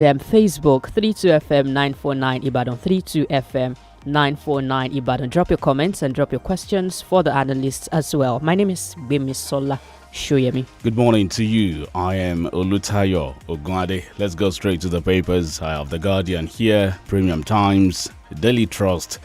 Facebook 32FM 949 Ibadan, 32FM 949 Ibadan. Drop your comments and drop your questions for the analysts as well. My name is GBEMISOLA. SOYEMI. Good morning to you. I am OLUTAYO OGUNADE. Let's go straight to the papers. I have The Guardian here, Premium Times, Daily Trust,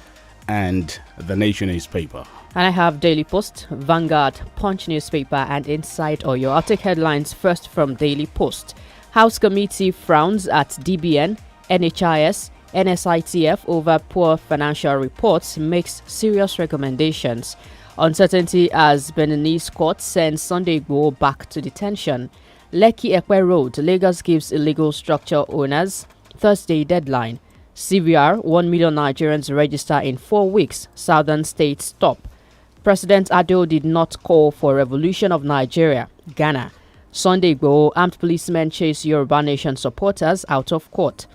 and The Nation newspaper. And I have Daily Post, Vanguard, Punch newspaper, and Inside Oyo. I'll take headlines first from Daily Post. House Committee frowns at DBN, NHIS, NSITF over poor financial reports, makes serious recommendations. Uncertainty as Beninese court sends Sunday Igboho back to detention. Lekki Ekpe Road, Lagos gives illegal structure owners Thursday deadline. CVR, 1 million Nigerians register in 4 weeks. Southern states stop. President Ado did not call for revolution of Nigeria. Ghana. Sunday Igboho, armed policemen chase Yoruba Nation supporters out of court.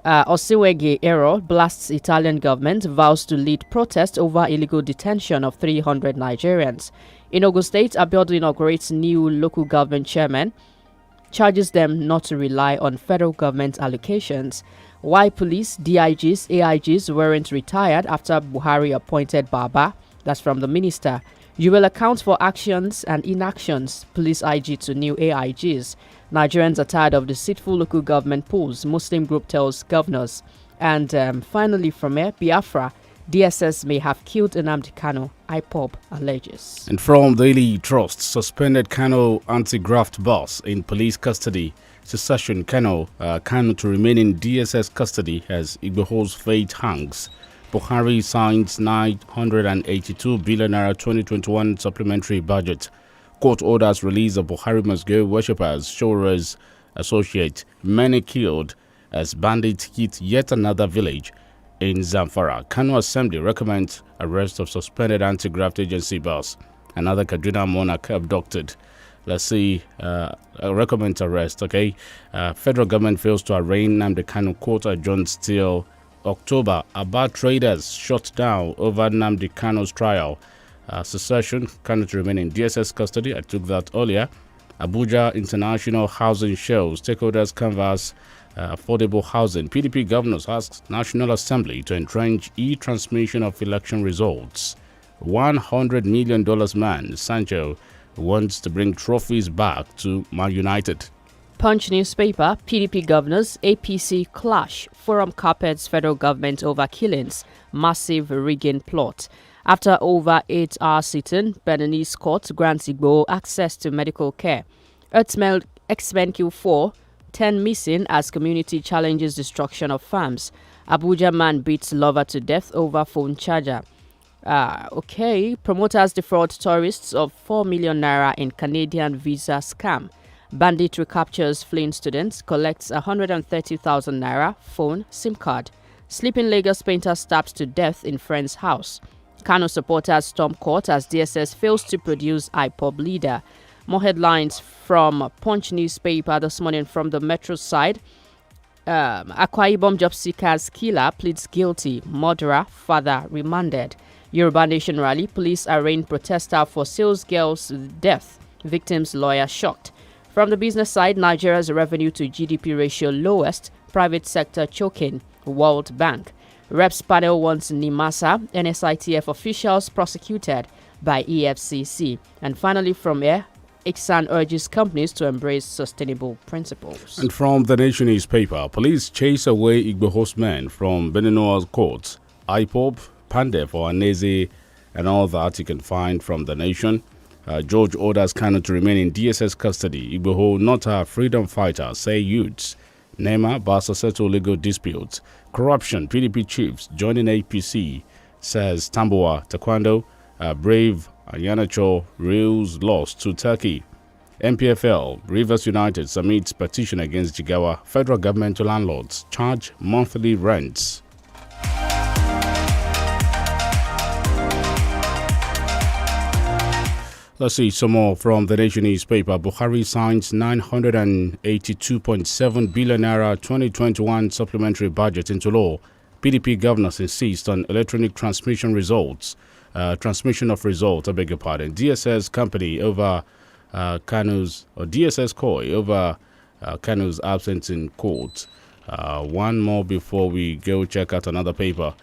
Osiwege Ero blasts Italian government, vows to lead protest over illegal detention of 300 Nigerians. In Ogun State, Abiodun inaugurates new local government chairman, charges them not to rely on federal government allocations. Why police, DIGs, AIGs weren't retired after Buhari appointed Baba? That's from the minister. You will account for actions and inactions. Police IG to new AIGs. Nigerians are tired of deceitful local government polls, Muslim group tells governors. And finally from here, Biafra, DSS may have killed Nnamdi Kanu, IPOB alleges. And from Daily Trust, suspended Kanu anti-graft boss in police custody. Secession Kanu to remain in DSS custody as Igboho's fate hangs. Buhari signs 982 billion naira 2021 supplementary budget. Court orders release of Buhari must go worshippers, Shora's associate. Many killed as bandits hit yet another village in Zamfara. Kano Assembly recommends arrest of suspended anti-graft agency boss. Another Kaduna monarch abducted. Let's see, recommends arrest, okay? Federal government fails to arraign Nnamdi Kanu, court adjourned till October. About traders shut down over Nnamdi Kanu's trial. Secession, Kanu to remain in DSS custody. I took that earlier. Abuja International Housing Shows. Stakeholders canvass affordable housing. PDP governors ask National Assembly to entrench e-transmission of election results. $100 million man, Sancho, wants to bring trophies back to Man United. Punch newspaper, PDP governors, APC clash. Forum carpets federal government over killings. Massive rigging plot. After over 8 hours sitting, Beninese court grants Igboho access to medical care. X-Men kill 4, 10 missing as community challenges destruction of farms. Abuja man beats lover to death over phone charger. Promoters defraud tourists of 4 million naira in Canadian visa scam. Bandit recaptures fleeing students, collects 130,000 naira, phone, SIM card. Sleeping Lagos painter stabs to death in friend's house. Kano supporters storm court as DSS fails to produce IPOB leader. More headlines from Punch newspaper this morning from the Metro side. Akwa Ibom job seekers killer pleads guilty. Murderer, father remanded. Yoruba Nation rally, police arraign protester for sales girl's death. Victim's lawyer shocked. From the business side, Nigeria's revenue to GDP ratio lowest. Private sector choking. World Bank. Reps panel wants NIMASA, NSITF officials prosecuted by EFCC. And finally from here, Ixan urges companies to embrace sustainable principles. And from the Nation newspaper, police chase away Igboho's men from Beninoa's courts. IPOB, Pande for Aneze, and all that you can find from the Nation. George orders Kanu to remain in DSS custody. Igboho, not a freedom fighter, say youths. NEMA, Basa settle legal disputes. Corruption, PDP chiefs joining APC, says Tamboa. Taekwondo, Brave, Ayanacho, Reels lost to Turkey. MPFL, Rivers United submits petition against Jigawa. Federal government to landlords charge monthly rents. Let's see some more from the Nation newspaper. Buhari signs 982.7 billion naira 2021 supplementary budget into law. PDP governors insist on electronic transmission of results. I beg your pardon. DSS company over DSS COI over Kanu's absence in court. One more before we go check out another paper.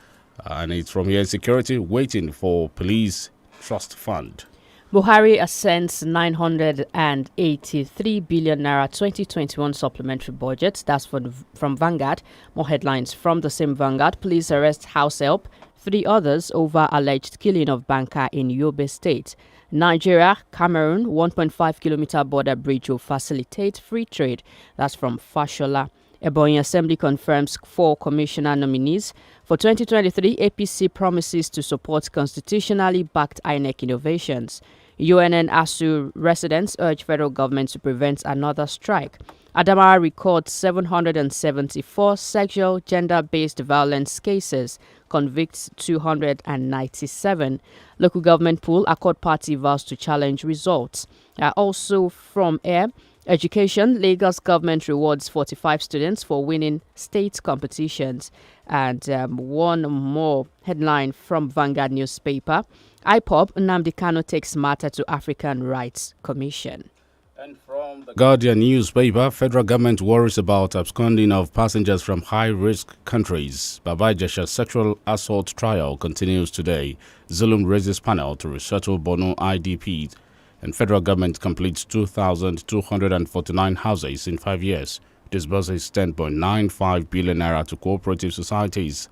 And it's from here: security waiting for police trust fund. Buhari assents 983 billion naira 2021 supplementary budget. That's from Vanguard. More headlines from the same Vanguard. Police arrest house help. 3 others over alleged killing of banker in Yobe State. Nigeria, Cameroon, 1.5 kilometer border bridge will facilitate free trade. That's from Fashola. Ebonyi Assembly confirms 4 commissioner nominees. For 2023, APC promises to support constitutionally backed INEC innovations. UNN ASU residents urge federal government to prevent another strike. Adamawa records 774 sexual gender-based violence cases, convicts 297. Local government pool, Accord Party vows to challenge results. Also from Air Education, Lagos government rewards 45 students for winning state competitions. And one more headline from Vanguard newspaper. IPOB, Nnamdi Kanu takes matter to African Rights Commission. And from the Guardian newspaper, federal government worries about absconding of passengers from high-risk countries. Baba Ijesha's sexual assault trial continues today. Zulum raises panel to resettle Borno IDPs. And federal government completes 2,249 houses in 5 years. Disburses 10.95 billion naira to cooperative societies.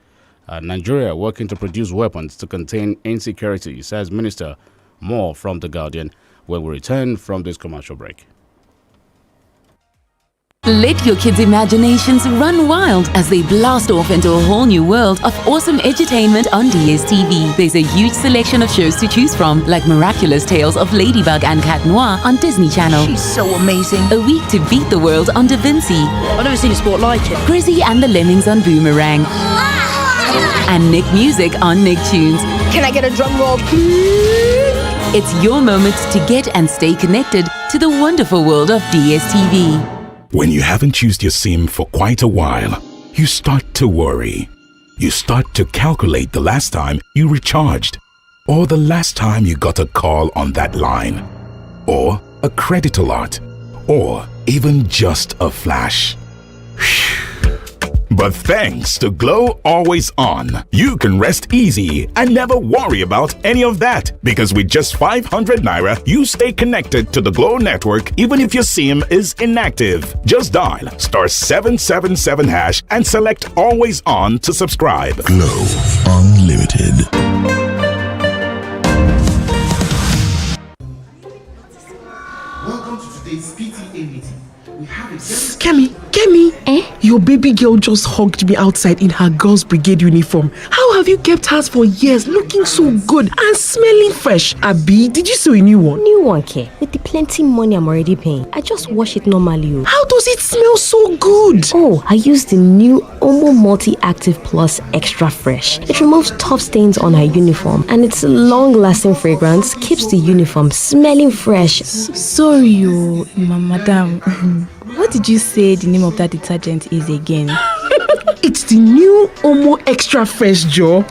Nigeria working to produce weapons to contain insecurity, says Minister. More from the Guardian when we return from this commercial break. Let your kids' imaginations run wild as they blast off into a whole new world of awesome edutainment on DSTV. There's a huge selection of shows to choose from, like Miraculous Tales of Ladybug and Cat Noir on Disney Channel. She's so amazing. A week to beat the world on Da Vinci. I've never seen a sport like it. Grizzy and the Lemmings on Boomerang. And Nick Music on Nicktunes. Can I get a drum roll, please? It's your moment to get and stay connected to the wonderful world of DSTV. When you haven't used your SIM for quite a while, you start to worry. You start to calculate the last time you recharged, or the last time you got a call on that line, or a credit alert, or even just a flash. But thanks to Glow Always On, you can rest easy and never worry about any of that. Because with just 500 naira, you stay connected to the Glow network even if your SIM is inactive. Just dial *777# and select Always On to subscribe. Glow Unlimited. Welcome to today's PTA meeting. We have a Kemi, your baby girl just hugged me outside in her girls' brigade uniform. How have you kept hers for years, looking so good and smelling fresh? Abi, did you sew a new one? New one, Ke. With the plenty money I'm already paying, I just wash it normally. How does it smell so good? Oh, I use the new Omo Multi-Active Plus Extra Fresh. It removes tough stains on her uniform, and its long-lasting fragrance keeps the uniform smelling fresh. Sorry, madam. What did you say the name of that detergent is again? It's the new Omo Extra Fresh, Joe.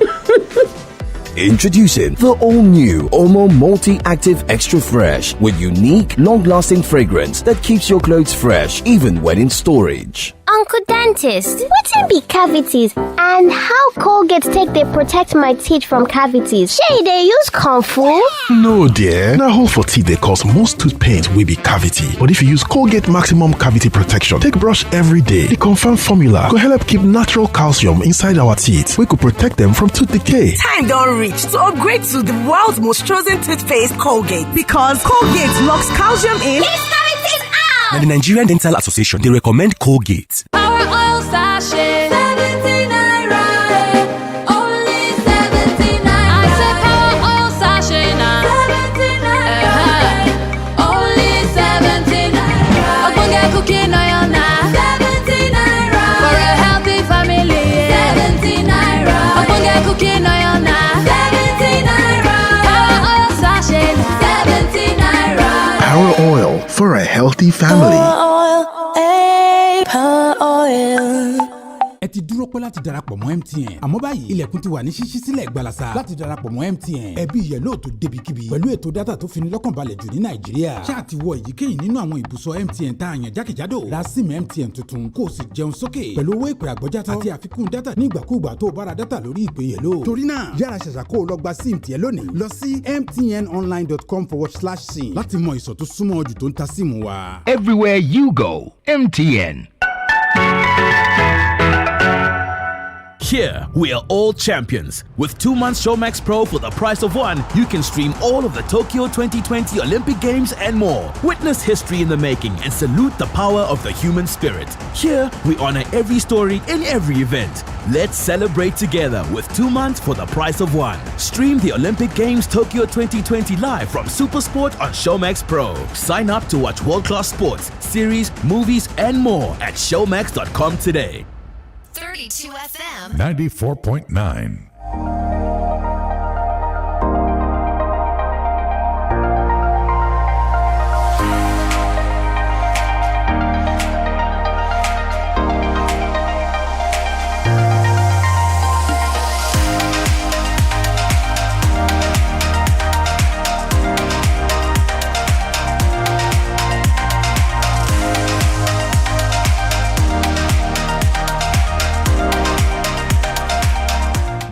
Introducing the all-new Omo Multi-Active Extra Fresh with unique, long-lasting fragrance that keeps your clothes fresh even when in storage. Uncle Dentist, wetin be cavities and how Colgate take dey protect my teeth from cavities? Shey dey use comfort? No dear, na hole for teeth dey cause most tooth pain wey be cavity. But if you use Colgate Maximum Cavity Protection take brush every day, the confirmed formula go help keep natural calcium inside our teeth wey go protect them from tooth decay. Time don reach to upgrade to the world's most chosen toothpaste, Colgate, because Colgate locks calcium in. Now, the Nigerian Dental Association, they recommend Colgate. Our oil sachet, 70 naira, only 70 naira. I said our oil sachet now, 70 naira, only 70 naira. Ogbonge cooking oil now, 70 naira. For a healthy family, 70 naira. Ogbonge cooking oil now, 70 naira. Our oil sachet now, 70 naira. Power oil for a healthy family. Power oil, power oil. ti dúró pẹ́ láti darapọ̀ mọ́ MTN àmọ́ báyìí ilẹ̀kùn ti wà ní ṣíṣí sílẹ̀ gbalasa láti darapọ̀ mọ́ MTN ẹbí yẹ̀lò tó débikíbi pẹ̀lú ètò dátà tó fini lọ́kàn balẹ̀ jù ní Nàìjíríà ṣáà ti wọ èyíkéyìí nínú àwọn ibùsọ̀ MTN tá a yàn jákèjádò ra SIM MTN tuntun kó o sì jẹun sókè pẹ̀lú owó ìpè àgbọ́játọ́ àti àfikún dátà nígbàkúùgbà tó o bá ra dátà lórí ìpè yẹ̀lò torí náà yára ṣàṣà kó o lọ gba SIM tiẹ̀ lónìí lọ sí mtnonline.com/sim láti mọ ìsọ̀ tó súnmọ́ jù tó ń ta SIM wa. Everywhere you go, MTN. Here, we are all champions. With 2 months Showmax Pro for the price of one, you can stream all of the Tokyo 2020 Olympic Games and more. Witness history in the making and salute the power of the human spirit. Here, we honor every story in every event. Let's celebrate together with 2 months for the price of one. Stream the Olympic Games Tokyo 2020 live from Supersport on Showmax Pro. Sign up to watch world-class sports, series, movies, and more at showmax.com today. 32 FM 94.9.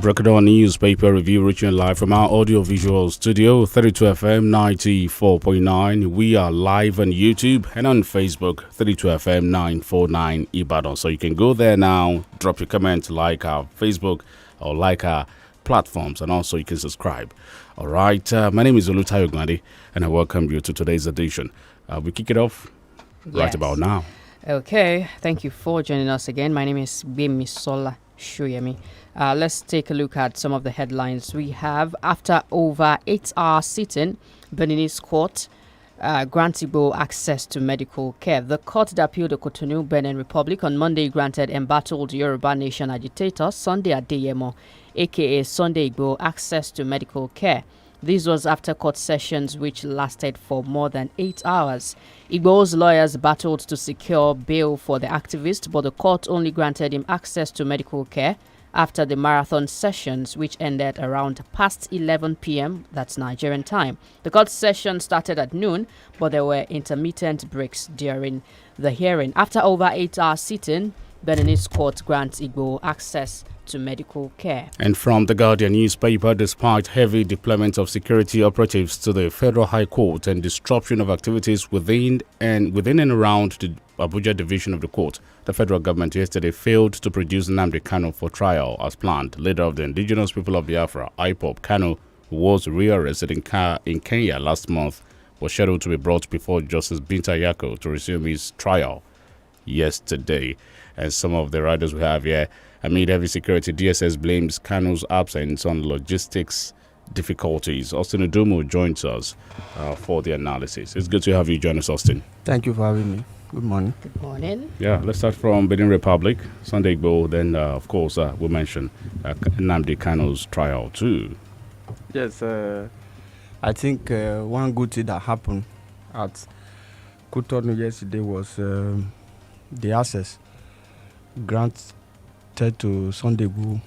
Broken newspaper review reaching live from our audio-visual studio, 32 FM 94.9. We are live on YouTube and on Facebook, 32 FM 949 Ibadan. So you can go there now, drop your comment, like our Facebook or like our platforms, and also you can subscribe. All right, my name is OLUTAYO, OGUNADE, and I welcome you to today's edition. We kick it off right about now. Okay, thank you for joining us again. My name is GBEMISOLA. SOYEMI. Let's take a look at some of the headlines we have. After over 8-hour sitting, Beninese court grants Igbo access to medical care. The court that appealed the Cotonou, Benin Republic on Monday granted embattled Yoruba Nation agitator Sunday Adeyemo, aka Sunday Igbo, access to medical care. This was after court sessions which lasted for more than 8 hours. Igbo's lawyers battled to secure bail for the activist, but the court only granted him access to medical care after the marathon sessions, which ended around past 11 p.m. That's Nigerian time. The court session started at noon, but there were intermittent breaks during the hearing. After over 8 hours sitting, Beninese court grants Igbo access to medical care. And from the Guardian newspaper, despite heavy deployment of security operatives to the Federal High Court and disruption of activities within and around the Abuja division of the court, the federal government yesterday failed to produce Nnamdi Kanu for trial as planned. Leader of the indigenous people of Biafra, IPOB, Kanu, who was rearrested in Kenya last month, was scheduled to be brought before Justice Binta Yako to resume his trial yesterday. And some of the riders we have here, amid heavy security, DSS blames Kanu's absence on logistics difficulties. Austin Udumu joins us for the analysis. It's good to have you join us, Austin. Thank you for having me. Good morning. Good morning. Yeah, let's start from Benin Republic, Sunday Igbo. Then, of course, we mentioned Nnamdi Kanu's trial too. Yes, I think one good thing that happened at Cotonou yesterday was the access granted to Sunday Igbo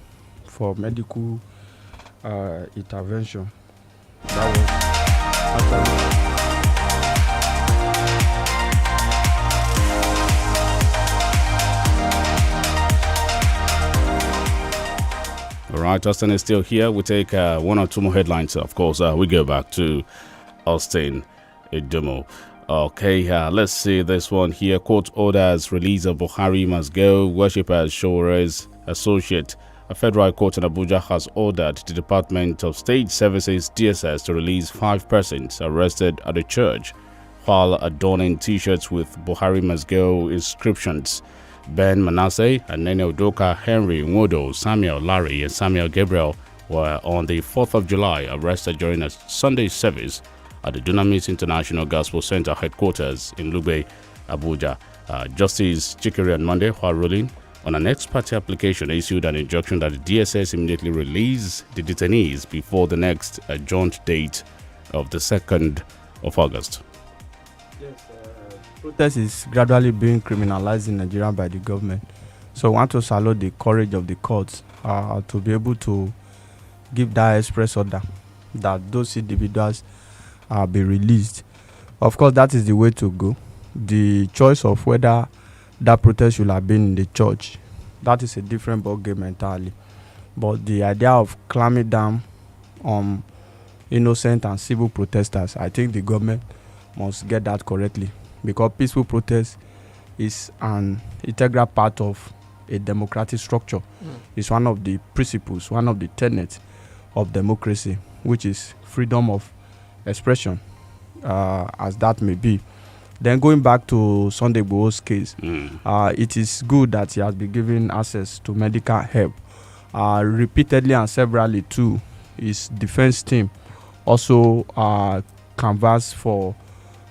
for medical intervention. That was actually. All right, Austin is still here. We take one or two more headlines. Of course, we go back to Austin Idumo. Okay, let's see this one here. Court orders release of Buhari must go. Worshippers Shore's associate. A federal court in Abuja has ordered the Department of State Services DSS to release 5 persons arrested at a church while adorning T-shirts with Buhari must go inscriptions. Ben Manasseh and Nene Udoka, Henry Nwodo, Samuel Larry, and Samuel Gabriel were on the 4th of July arrested during a Sunday service at the Dunamis International Gospel Center headquarters in Lugbe, Abuja. Justice Chikere on Monday, while ruling on an ex parte application, issued an injunction that the DSS immediately release the detainees before the next adjourned date of the 2nd of August. Yes, protest is gradually being criminalized in Nigeria by the government. So I want to salute the courage of the courts to be able to give that express order that those individuals be released. Of course, that is the way to go. The choice of whether that protest should have been in the church, that is a different ball game entirely. But the idea of clamping down on innocent and civil protesters, I think the government must get that correctly, because peaceful protest is an integral part of a democratic structure. It's one of the principles, one of the tenets of democracy, which is freedom of expression, as that may be. Then going back to Sunday Igboho's case, it is good that he has been given access to medical help. Repeatedly and severally too, his defense team also canvassed for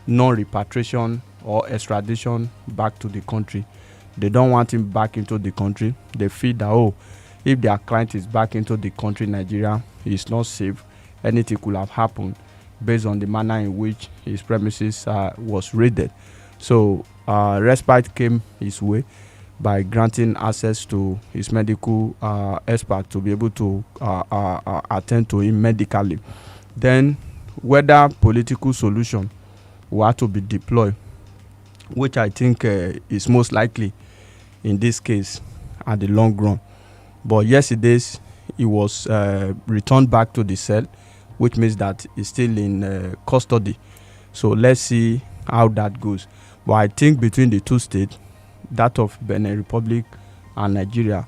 non-repatriation or extradition back to the country. They don't want him back into the country. They feel that, if their client is back into the country, Nigeria, is not safe. Anything could have happened based on the manner in which his premises was raided. So respite came his way by granting access to his medical expert to be able to attend to him medically. Then whether political solution will have to be deployed, which I think is most likely in this case at the long run. But yesterday he was returned back to the cell, which means that he's still in custody. So let's see how that goes. But I think between the two states, that of Benin Republic and Nigeria,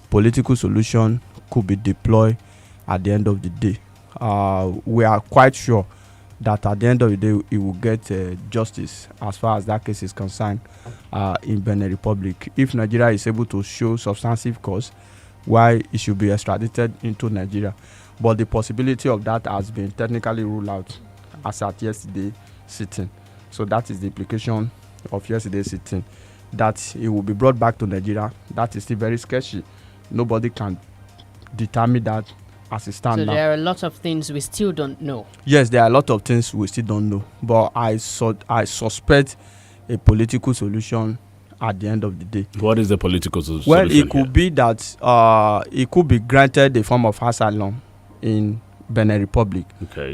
political solution could be deployed at the end of the day. We are quite sure that at the end of the day, he will get justice as far as that case is concerned in Benin Republic. If Nigeria is able to show substantive cause why it should be extradited into Nigeria. But the possibility of that has been technically ruled out as at yesterday's sitting. So that is the implication of yesterday's sitting. That it will be brought back to Nigeria. That is still very sketchy. Nobody can determine that as it stands now. So there are a lot of things we still don't know. Yes, there are a lot of things we still don't know. But I suspect a political solution at the end of the day. What is the political solution? Well, it could be that it could be granted a form of asylum in Benin Republic,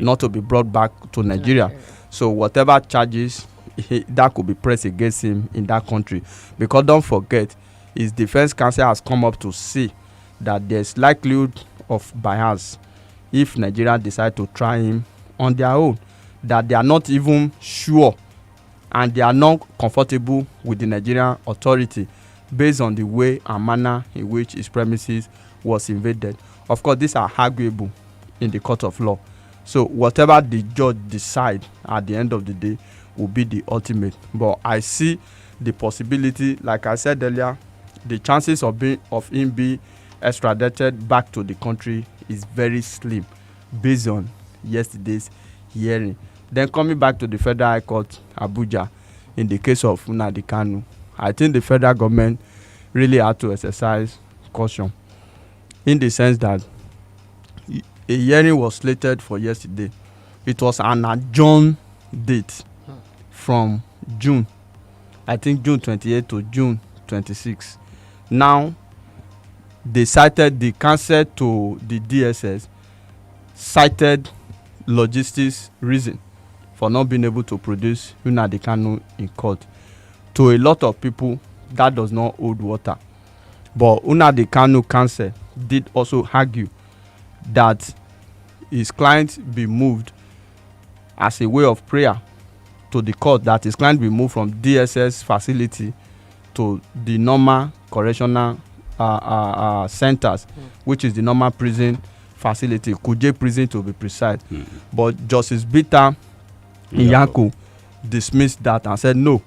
not to be brought back to Nigeria. So whatever charges that could be pressed against him in that country, because don't forget, his defense counsel has come up to say that there's likelihood of bias if Nigeria decide to try him on their own, that they are not even sure and they are not comfortable with the Nigerian authority based on the way and manner in which his premises was invaded. Of course, these are arguable in the court of law. So whatever the judge decide at the end of the day will be the ultimate. But I see the possibility, like I said earlier, the chances of him being extradited back to the country is very slim based on yesterday's hearing. Then coming back to the Federal High Court, Abuja, in the case of Nnamdi Kanu, I think the federal government really had to exercise caution in the sense that a hearing was slated for yesterday. It was an adjourned date from June, I think June 28 to June 26. Now, they cited the counsel to the DSS, cited logistics reason for not being able to produce Nnamdi Kanu in court. To a lot of people, that does not hold water. But Nnamdi Kanu counsel did also argue that his client be moved as a way of prayer to the court, that his client be moved from DSS facility to the normal correctional centers, which is the normal prison facility, Kuje prison to be precise. But Justice Bita Nyako dismissed that and said no,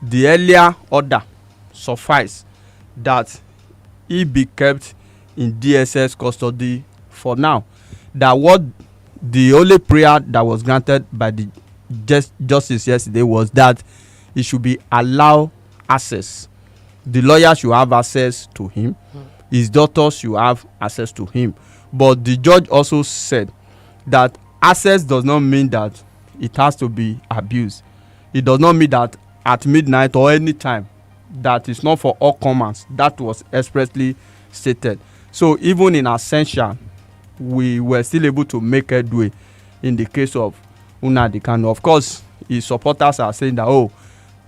the earlier order suffice that he be kept in DSS custody for now. That what the only prayer that was granted by the justice yesterday was that he should be allowed access. The lawyer should have access to him. His daughters should have access to him. But the judge also said that access does not mean that it has to be abused. It does not mean that at midnight or any time that is not for all comers. That was expressly stated. So even in absentia, we were still able to make headway in the case of Nnamdi Kanu. Of course, his supporters are saying that, oh,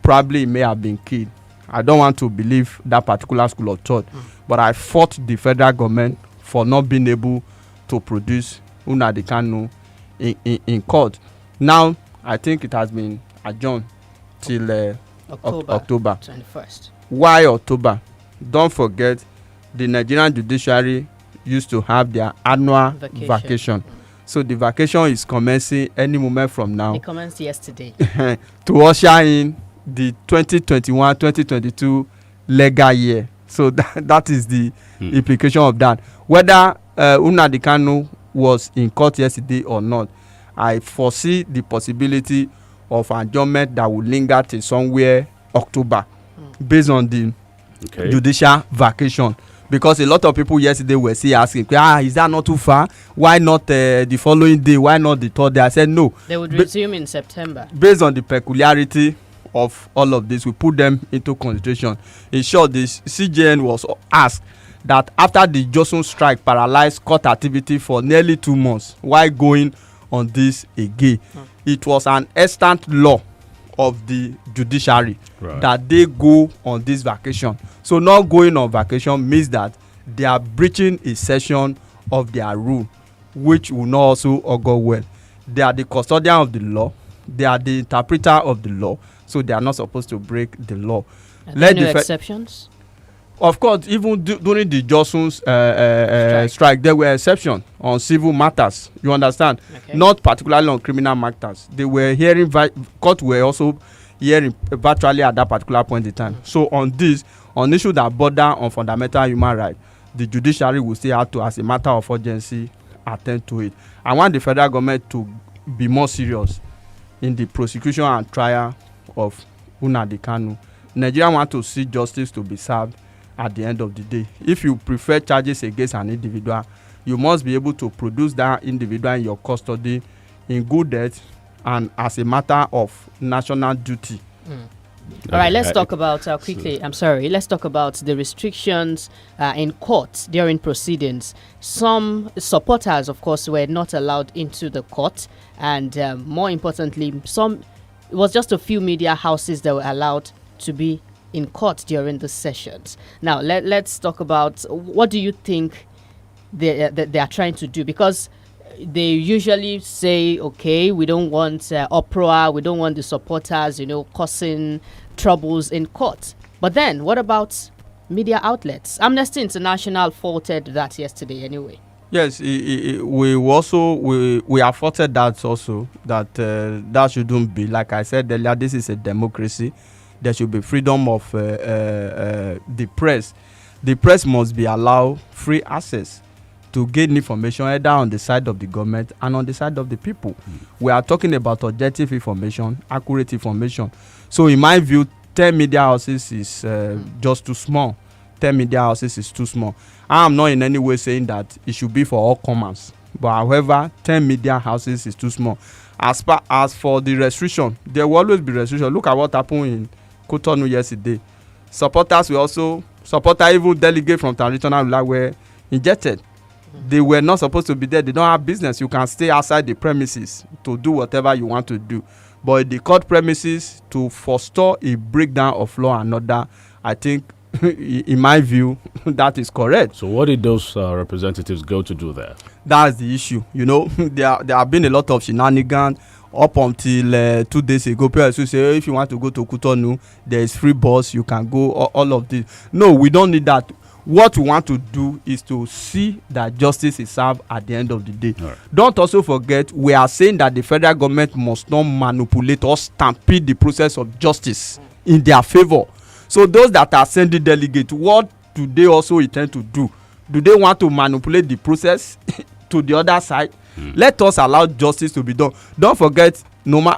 probably he may have been killed. I don't want to believe that particular school of thought, but I fought the federal government for not being able to produce Nnamdi Kanu in court. Now, I think it has been adjourned till October 21st. Why October? Don't forget, the Nigerian judiciary used to have their annual vacation. So the vacation is commencing any moment from now. It commenced yesterday. To usher in the 2021-2022 legal year. So that is the implication of that. Whether Nnamdi Kanu was in court yesterday or not, I foresee the possibility of adjournment that will linger till somewhere October, based on the judicial vacation. Because a lot of people yesterday were still asking, is that not too far? Why not the following day? Why not the third day? I said no. They would resume in September. Based on the peculiarity of all of this, we put them into consideration. In short, the CJN was asked that after the Johnson strike paralyzed court activity for nearly 2 months, why going on this again? It was an extant law of the judiciary that they go on this vacation. So not going on vacation means that they are breaching a section of their rule, which will not also augur well. They are the custodian of the law. They are the interpreter of the law. So they are not supposed to break the law. Are there no exceptions? Of course, even during the Johnson's strike, there were exceptions on civil matters. You understand? Okay. Not particularly on criminal matters. They were hearing, court were also hearing virtually at that particular point in time. So on this, on issues that border on fundamental human rights, the judiciary will still have to, as a matter of urgency, attend to it. I want the federal government to be more serious in the prosecution and trial of Nnamdi Kanu. Nigeria want to see justice to be served at the end of the day. If you prefer charges against an individual, you must be able to produce that individual in your custody in good health and as a matter of national duty. All right, let's talk about quickly. I'm sorry. Let's talk about the restrictions in court during proceedings. Some supporters, of course, were not allowed into the court, and more importantly, it was just a few media houses that were allowed to be in court during the sessions. Now, let's talk about what do you think they are trying to do, because they usually say, okay, we don't want uproar, we don't want the supporters, causing troubles in court. But then, what about media outlets? Amnesty International faulted that yesterday anyway. Yes, we have faulted that also, that shouldn't be. Like I said earlier, this is a democracy. There should be freedom of the press. The press must be allowed free access to gain information either on the side of the government and on the side of the people. We are talking about objective information, accurate information. So in my view, 10 media houses is just too small. 10 media houses is too small. I am not in any way saying that it should be for all comers. But however, 10 media houses is too small. As for the restriction, there will always be restriction. Look at what happened in Cotonou yesterday. Supporters even delegates from traditional were injected. They were not supposed to be there. They don't have business. You can stay outside the premises to do whatever you want to do. But the court premises, to forestall a breakdown of law and order, I think, in my view, that is correct. So what did those representatives go to do there? That's the issue. There have been a lot of shenanigans up until 2 days ago. People used to say, if you want to go to Cotonou, there is free bus, you can go, all of this. No, we don't need that. What we want to do is to see that justice is served at the end of the day. Right. Don't also forget, we are saying that the federal government must not manipulate or stampede the process of justice in their favor. So those that are sending delegates, what do they also intend to do? Do they want to manipulate the process to the other side? Let us allow justice to be done. Don't forget, Benin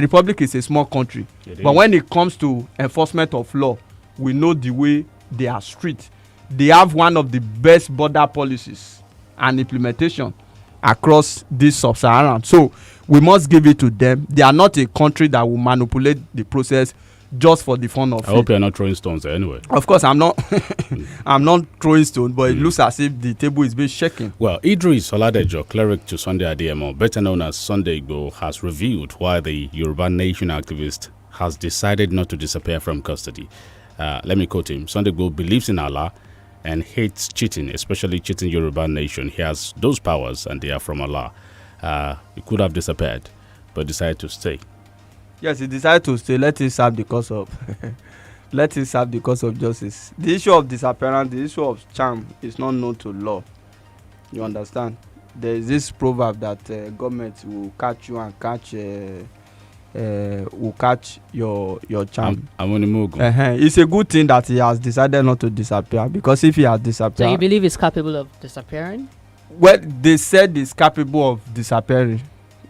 Republic is a small country. But when it comes to enforcement of law, we know the way they are strict. They have one of the best border policies and implementation across this sub-Saharan. So we must give it to them. They are not a country that will manipulate the process just for the fun of it. I hope you're not throwing stones there anyway. Of course, I'm not. I'm not throwing stones, but it looks as if the table is being shaken. Well, Idris Oladejo, cleric to Sunday Adeyemo, better known as Sunday Igbo, has revealed why the Yoruba Nation activist has decided not to disappear from custody. Let me quote him. Sunday Igbo believes in Allah and hates cheating, especially cheating Yoruba Nation. He has those powers and they are from Allah. He could have disappeared, but decided to stay. Yes, he decided to stay. Let him serve the cause of let him serve the cause of justice. The issue of disappearance, the issue of charm is not known to law. You understand? There is this proverb that government will catch you and will catch your charm. I'm on the move. It's a good thing that he has decided not to disappear, because if he has disappeared, so you believe he's capable of disappearing? Well, they said he's capable of disappearing.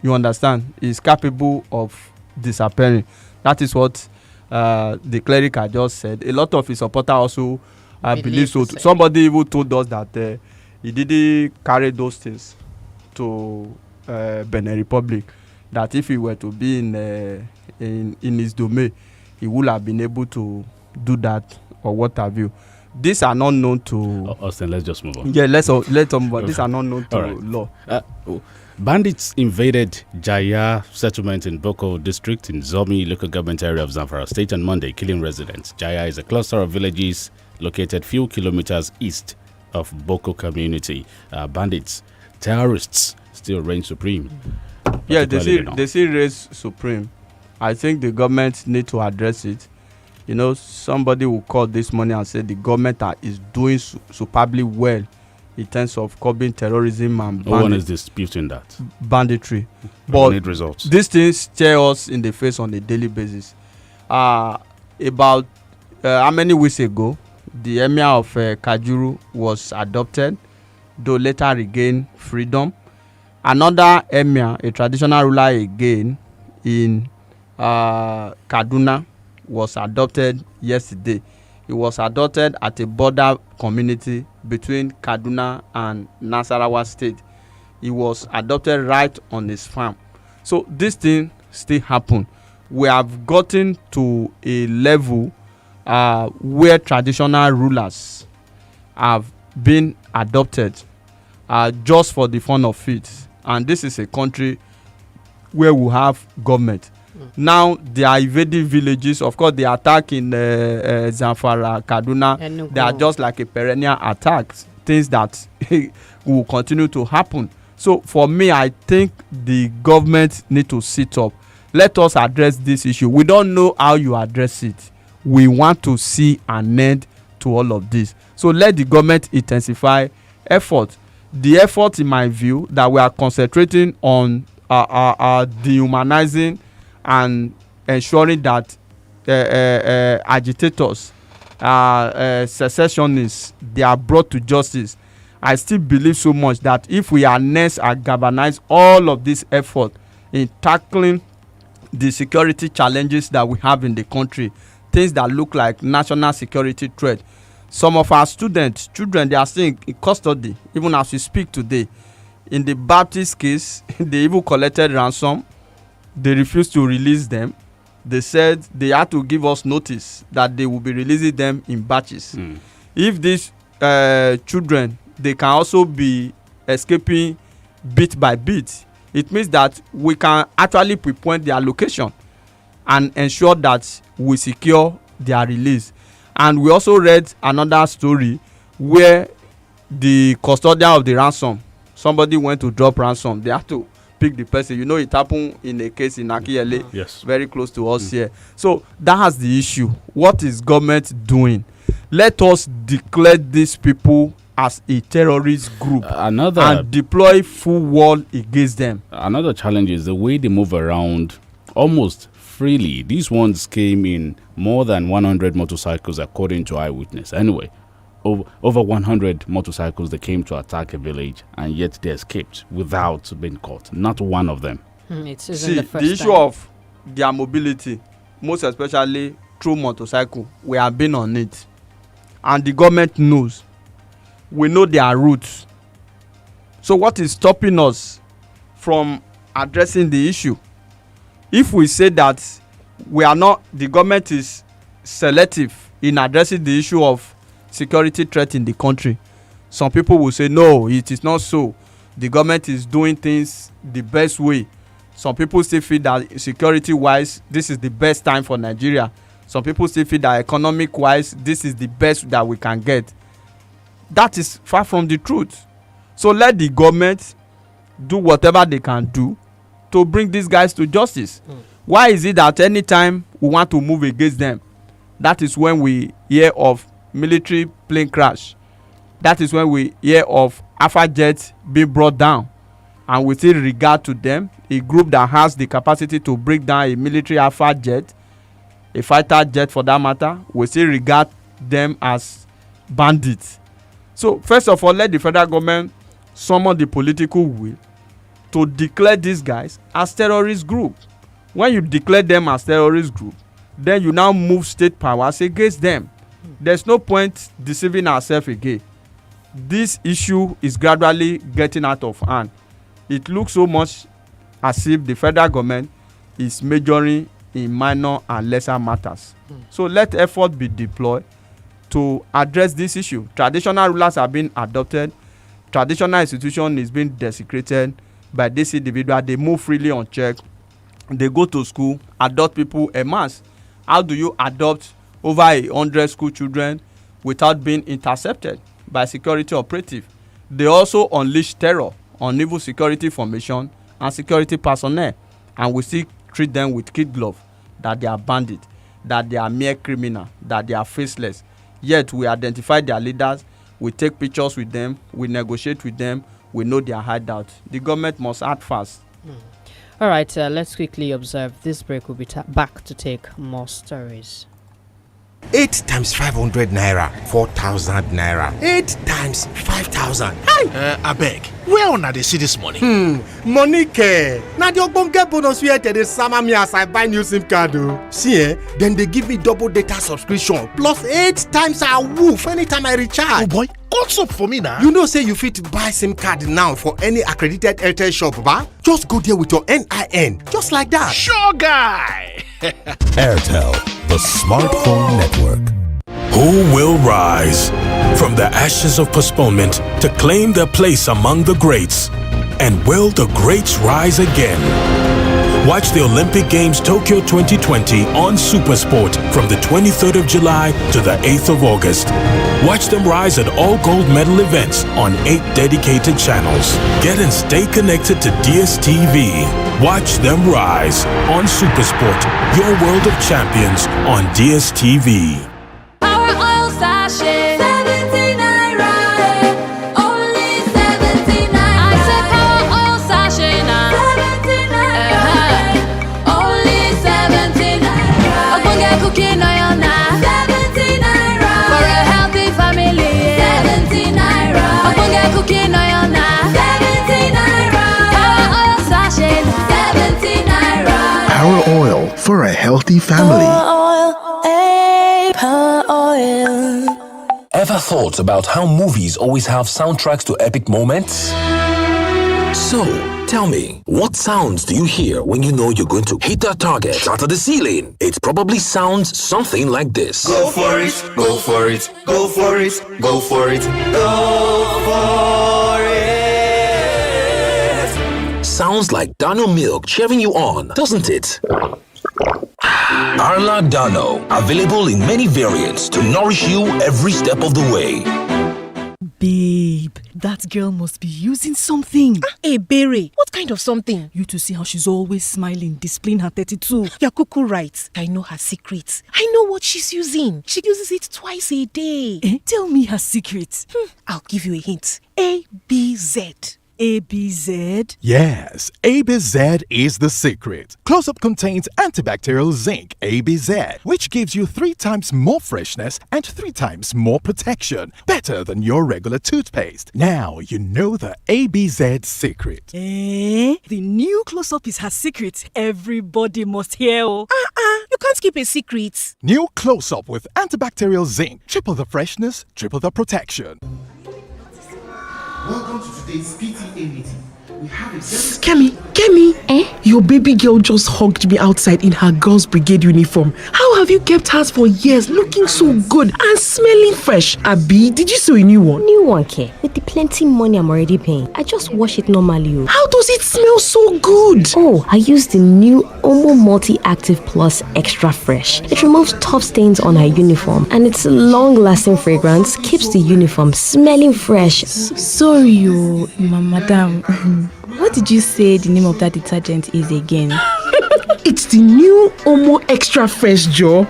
You understand? He's capable of disappearing. That is what the cleric had just said. A lot of his supporters also believe so. Somebody even told us that he didn't carry those things to Benin Republic. That if he were to be in his domain, he would have been able to do that or what have you. These are not known to Austin. Let's just move on. Yeah, let's move on. These are not known to law. Bandits invaded Jaya settlement in Boko district in Zomi local government area of Zamfara state on Monday, killing residents. Jaya is a cluster of villages located few kilometers east of Boko community. Bandits, terrorists still reign supreme. Yeah, they still reign supreme. I think the government need to address it. You know, somebody will call this morning and say the government is doing superbly well in terms of curbing terrorism and no one is disputing that. Banditry. But need results. These things stare us in the face on a daily basis. About how many weeks ago, the emir of Kajuru was adopted, though later regained freedom. Another emir, a traditional ruler again, in Kaduna, was adopted yesterday. He was adopted at a border community between Kaduna and Nasarawa state. He was adopted right on his farm. So this thing still happen. We have gotten to a level where traditional rulers have been adopted just for the fun of it. And this is a country where we have government. Now they are invading villages. Of course, the attack in Zamfara, Kaduna, they are just like a perennial attack. Things that will continue to happen. So for me, I think the government need to sit up. Let us address this issue. We don't know how you address it. We want to see an end to all of this. So let the government intensify effort. The effort, in my view, that we are concentrating on dehumanizing and ensuring that agitators, secessionists, they are brought to justice. I still believe so much that if we harness and galvanize all of this effort in tackling the security challenges that we have in the country, things that look like national security threat. Some of our students, children, they are still in custody, even as we speak today. In the Baptist case, they even collected ransom. They refused to release them. They said they had to give us notice that they will be releasing them in batches. If these children, they can also be escaping bit by bit, it means that we can actually pinpoint their location and ensure that we secure their release. And we also read another story where the custodian of the ransom, somebody went to drop ransom. They had to pick the person. You know, it happened in a case in Akiyele, yes, very close to us here. So that's the issue. What is government doing? Let us declare these people as a terrorist group and deploy full wall against them. Another challenge is the way they move around almost freely. These ones came in more than 100 motorcycles according to eyewitness. Anyway, over 100 motorcycles, they came to attack a village, and yet they escaped without being caught. Not one of them. See, the issue of their mobility, most especially through motorcycle, we have been on it. And the government knows. We know their routes. So what is stopping us from addressing the issue? If we say that the government is selective in addressing the issue of security threat in the country. Some people will say no, it is not so. The government is doing things the best way. Some people still feel that security wise this is the best time for Nigeria. Some people still feel that economic wise this is the best that we can get. That is far from the truth. So let the government do whatever they can do to bring these guys to justice. Why is it that anytime we want to move against them, that is when we hear of military plane crash? That is when we hear of Alpha jets being brought down, and we still regard to them a group that has the capacity to break down a military Alpha jet, a fighter jet for that matter. We still regard them as bandits. So first of all, let the federal government summon the political will to declare these guys as terrorist group. When you declare them as terrorist group, then you now move state powers against them. There's no point deceiving ourselves again. This issue is gradually getting out of hand. It looks so much as if the federal government is majoring in minor and lesser matters. So let effort be deployed to address this issue. Traditional rulers have been adopted. Traditional institution is being desecrated by this individual. They move freely unchecked. They go to school, adopt people en masse. How do you adopt over 100 school children without being intercepted by security operative? They also unleash terror on evil security formation and security personnel, and we still treat them with kid glove that they are bandits, that they are mere criminal, that they are faceless. Yet we identify their leaders, we take pictures with them, we negotiate with them, we know their hideout. The government must act fast. All right, let's quickly observe. This break will be back to take more stories. 8 times 500 naira, 4,000 naira. 8 times 5,000. Hi! I beg. Where on they see this money? Money care. Now the ogbonge bonus where they sama me as I buy new SIM card. See, then they give me double data subscription plus 8 times a woof anytime I recharge. Oh boy, what's up for me now? You know say you fit buy SIM card now for any accredited Airtel shop, ba? Just go there with your NIN, just like that. Sure guy. Airtel, the smartphone network. Who will rise from the ashes of postponement to claim their place among the greats? And will the greats rise again? Watch the Olympic Games Tokyo 2020 on Supersport from the 23rd of July to the 8th of August. Watch them rise at all gold medal events on 8 dedicated channels. Get and stay connected to DSTV. Watch them rise on Supersport, your world of champions on DSTV. Our oil sachet, 70 naira, only 70 naira. I said our oil sachet now, 70 naira, only 70 naira. Ogbonge cooking oil now, 70 naira. For a healthy family, 70 naira. Ogbonge cooking oil now, 70 naira. Our oil sachet, 70 naira. Power oil for a healthy family. Ever thought about how movies always have soundtracks to epic moments? So, tell me, what sounds do you hear when you know you're going to hit that target, shatter the ceiling? It probably sounds something like this. Go for it, go for it, go for it, go for it, go for it. Sounds like Dano milk cheering you on, doesn't it? Arla Dano, available in many variants to nourish you every step of the way. Babe, that girl must be using something. Hey, Berry, what kind of something? You to see how she's always smiling, displaying her 32. You're cuckoo right. I know her secret. I know what she's using. She uses it twice a day. Tell me her secret. I'll give you a hint. ABZ. ABZ? Yes, ABZ is the secret. Close-Up contains antibacterial zinc, ABZ, which gives you 3 times more freshness and 3 times more protection. Better than your regular toothpaste. Now you know the ABZ secret. The new Close-Up is her secret. Everybody must hear. You can't keep a secret. New Close-Up with antibacterial zinc. Triple the freshness, triple the protection. Welcome to today's PTA meeting. we have a Kemi, your baby girl just hugged me outside in her girls' brigade uniform. How have you kept hers for years, looking so good and smelling fresh? Abi, did you sew a new one? New one, Ke. With the plenty money I'm already paying, I just wash it normally. How does it smell so good? Oh, I use the new Omo Multi-Active Plus Extra Fresh. It removes tough stains on her uniform, and its long-lasting fragrance keeps the uniform smelling fresh. Sorry, madam. What did you say the name of that detergent is again? It's the new Omo Extra Fresh, Joe.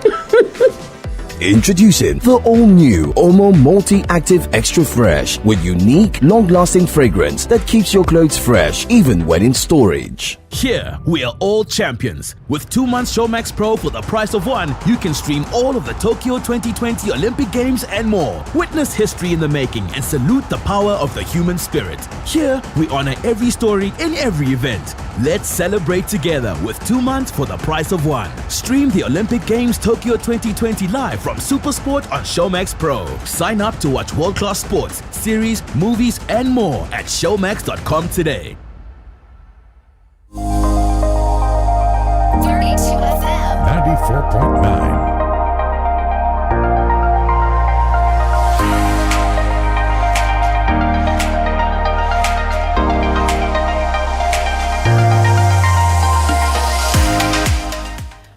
Introducing the all-new Omo Multi-Active Extra Fresh with unique, long-lasting fragrance that keeps your clothes fresh even when in storage. Here, we are all champions. With 2 months Showmax Pro for the price of one, you can stream all of the Tokyo 2020 Olympic Games and more. Witness history in the making and salute the power of the human spirit. Here, we honor every story in every event. Let's celebrate together with 2 months for the price of one. Stream the Olympic Games Tokyo 2020 live from SuperSport on Showmax Pro. Sign up to watch world-class sports, series, movies, and more at showmax.com today. 94.9.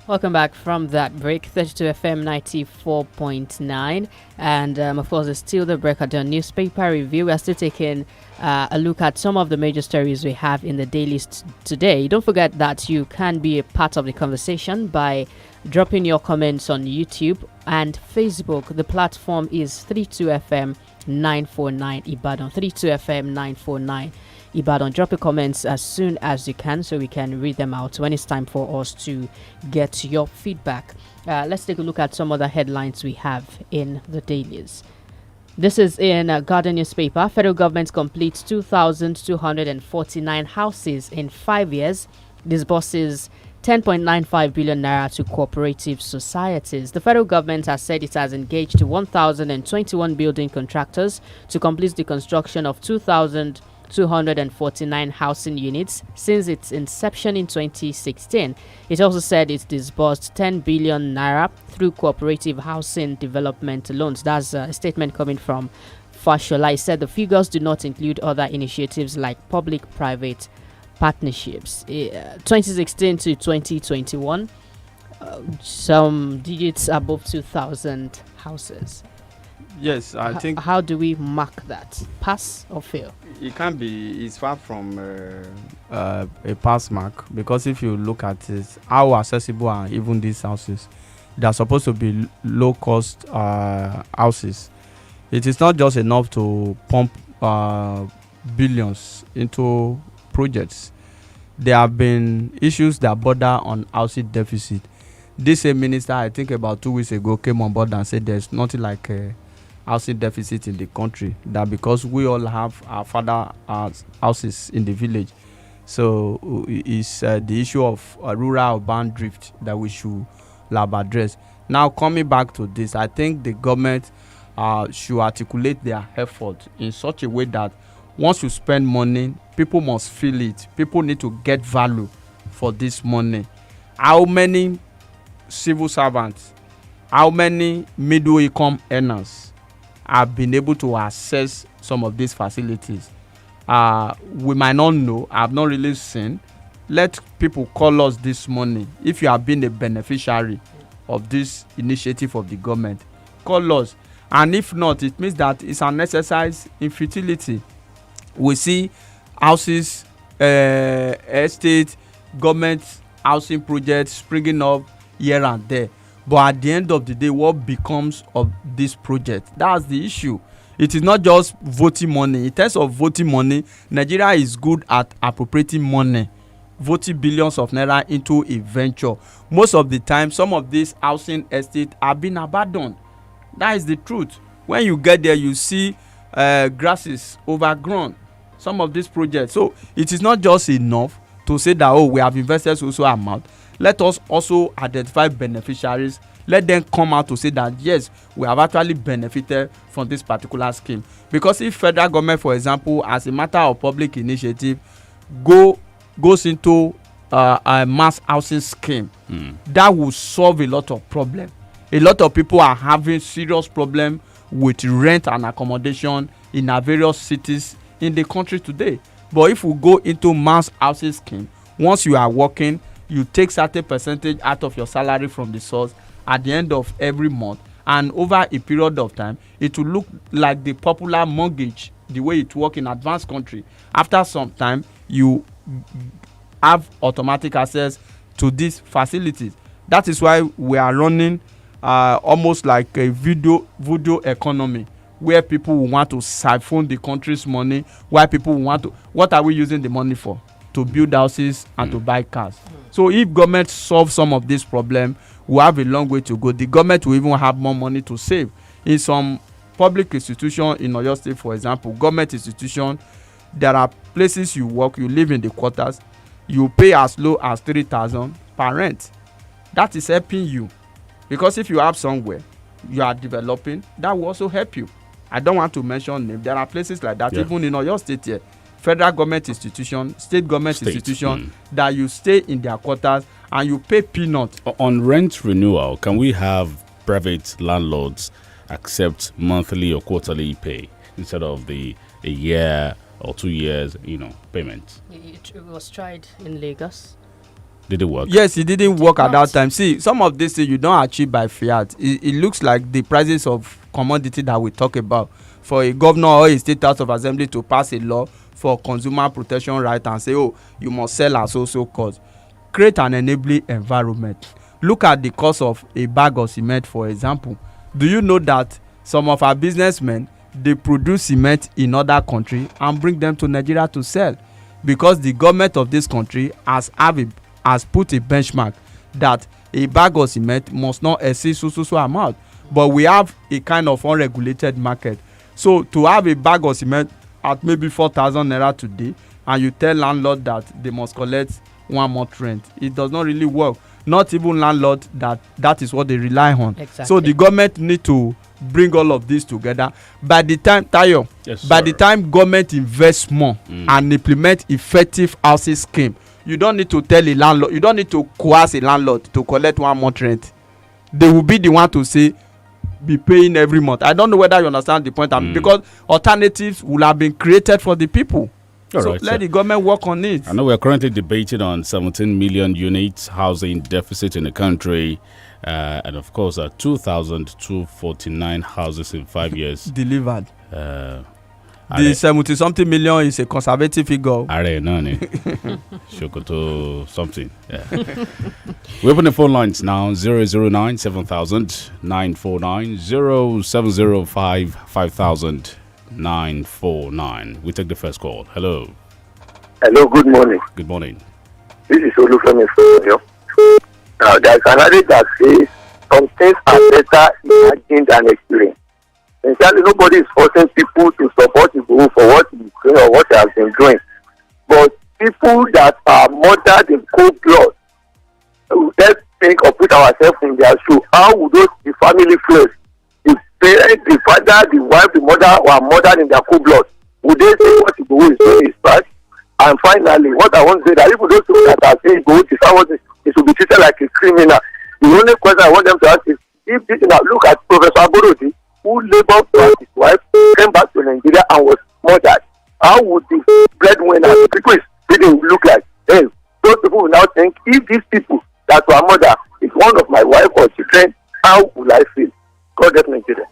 Welcome back from that break. 32 FM 94.9, and of course it's still the Breaker newspaper review. We are still taking a look at some of the major stories we have in the dailies today. Don't forget that you can be a part of the conversation by dropping your comments on YouTube and Facebook. The platform is 32FM 949 Ibadan. 32FM 949 Ibadan. Drop your comments as soon as you can so we can read them out when it's time for us to get your feedback. Let's take a look at some other headlines we have in the dailies. This is in Guardian newspaper. Federal government completes 2,249 houses in 5 years. Disburses 10.95 billion naira to cooperative societies. The federal government has said it has engaged 1,021 building contractors to complete the construction of 2,249 housing units since its inception in 2016. It also said it disbursed 10 billion naira through cooperative housing development loans. That's a statement coming from Fashola. He said the figures do not include other initiatives like public-private partnerships. 2016 to 2021, some digits above 2,000 houses. Yes, I think. How do we mark that? Pass or fail? It can be. It's far from a pass mark, because if you look at it, how accessible are even these houses? They are supposed to be low-cost houses. It is not just enough to pump billions into projects. There have been issues that border on housing deficit. This same minister, I think about 2 weeks ago, came on board and said there's nothing like a housing deficit in the country. That because we all have our father houses in the village. So it's the issue of rural-urban drift that we should address. Now, coming back to this, I think the government should articulate their effort in such a way that once you spend money, people must feel it. People need to get value for this money. How many civil servants, how many middle income earners have been able to access some of these facilities? We might not know. I've not really seen. Let people call us this money. If you have been a beneficiary of this initiative of the government, call us. And if not, it means that it's an exercise in futility. We see houses, estate, government housing projects springing up here and there. But at the end of the day, what becomes of this project? That's the issue. It is not just voting money. In terms of voting money, Nigeria is good at appropriating money, voting billions of naira into a venture. Most of the time, some of these housing estates have been abandoned. That is the truth. When you get there, you see grasses overgrown. Some of these projects. So it is not just enough to say that, oh, we have invested so amount. Let us also identify beneficiaries. Let them come out to say that, yes, we have actually benefited from this particular scheme. Because if federal government, for example, as a matter of public initiative, goes into a mass housing scheme, that will solve a lot of problem. A lot of people are having serious problem with rent and accommodation in our various cities in the country today. But if we go into mass housing scheme, once you are working, you take certain percentage out of your salary from the source at the end of every month, and over a period of time, it will look like the popular mortgage, the way it works in advanced country. After some time, you have automatic access to these facilities. That is why we are running almost like a voodoo economy, where people will want to siphon the country's money, why people will want to, what are we using the money for? To build houses and to buy cars. So if government solve some of this problem, we have a long way to go. The government will even have more money to save. In some public institution in Oyo State, for example, government institution, there are places you work, you live in the quarters, you pay as low as 3,000 per rent. That is helping you, because if you have somewhere you are developing, that will also help you. I don't want to mention name. There are places like that, even in Oyo State here. Federal government institution, state government institution, that you stay in their quarters and you pay peanuts. On rent renewal, can we have private landlords accept monthly or quarterly pay instead of a year or 2 years, payment? It was tried in Lagos. Did it work? Yes, it didn't work at that time. See, some of this things you don't achieve by fiat. It looks like the prices of commodity that we talk about. For a governor or a state house of assembly to pass a law for consumer protection right and say, oh, you must sell at so cost. Create an enabling environment. Look at the cost of a bag of cement, for example. Do you know that some of our businessmen, they produce cement in other countries and bring them to Nigeria to sell? Because the government of this country has put a benchmark that a bag of cement must not exceed so amount. But we have a kind of unregulated market. So to have a bag of cement at maybe 4,000 naira today, and you tell landlord that they must collect 1 month rent, it does not really work. Not even landlord that is what they rely on. Exactly. So the government need to bring all of this together. By the time Tayo, by the time government invests more and implement effective housing scheme, you don't need to tell a landlord, you don't need to coerce a landlord to collect 1 month rent. They will be the one to say, be paying every month. I don't know whether you understand the point. Because alternatives will have been created for the people. Let the government work on it. I know we are currently debating on 17 million units housing deficit in the country, and of course 2,249 houses in 5 years delivered. The 70-something million is a conservative figure. Shokoto something. Yeah. We open the phone lines now. 009 7000 949 0705 5000 949. We take the first call. Hello. Hello, good morning. Good morning. This is Olufemi from Oyo. Now, there's an adage that says some things are better imagined than experienced. Essentially, nobody is forcing people to support the group for what he's doing or what he has been doing. But people that are murdered in cold blood, let's think or put ourselves in their shoe. How would those the family feel? The parents, the father, the wife, the mother were murdered in their cold blood. Would they say what the group is doing is bad? And finally, what I want to say that even those people that are saying go to someone, it should be treated like a criminal. The only question I want them to ask is, if this now look at Professor Aborodi, who labored for his wife, came back to Nigeria and was murdered. How would the breadwinner, the people didn't look like? Hey, those people will now think, if these people that were murdered is one of my wife or children, how will I feel? God help Nigeria.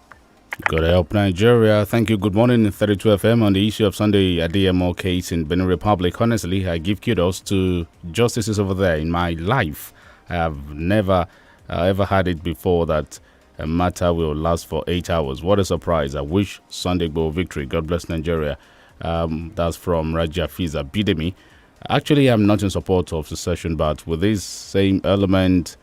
God help Nigeria. Thank you. Good morning, 32 FM. On the issue of Sunday DMO case in Benin Republic, honestly, I give kudos to justices over there. In my life, I have never ever had it before that a matter will last for 8 hours. What a surprise. I wish Sunday go victory. God bless Nigeria. That's from Raja Fiza Bidemi. Actually, I'm not in support of secession, but with this same element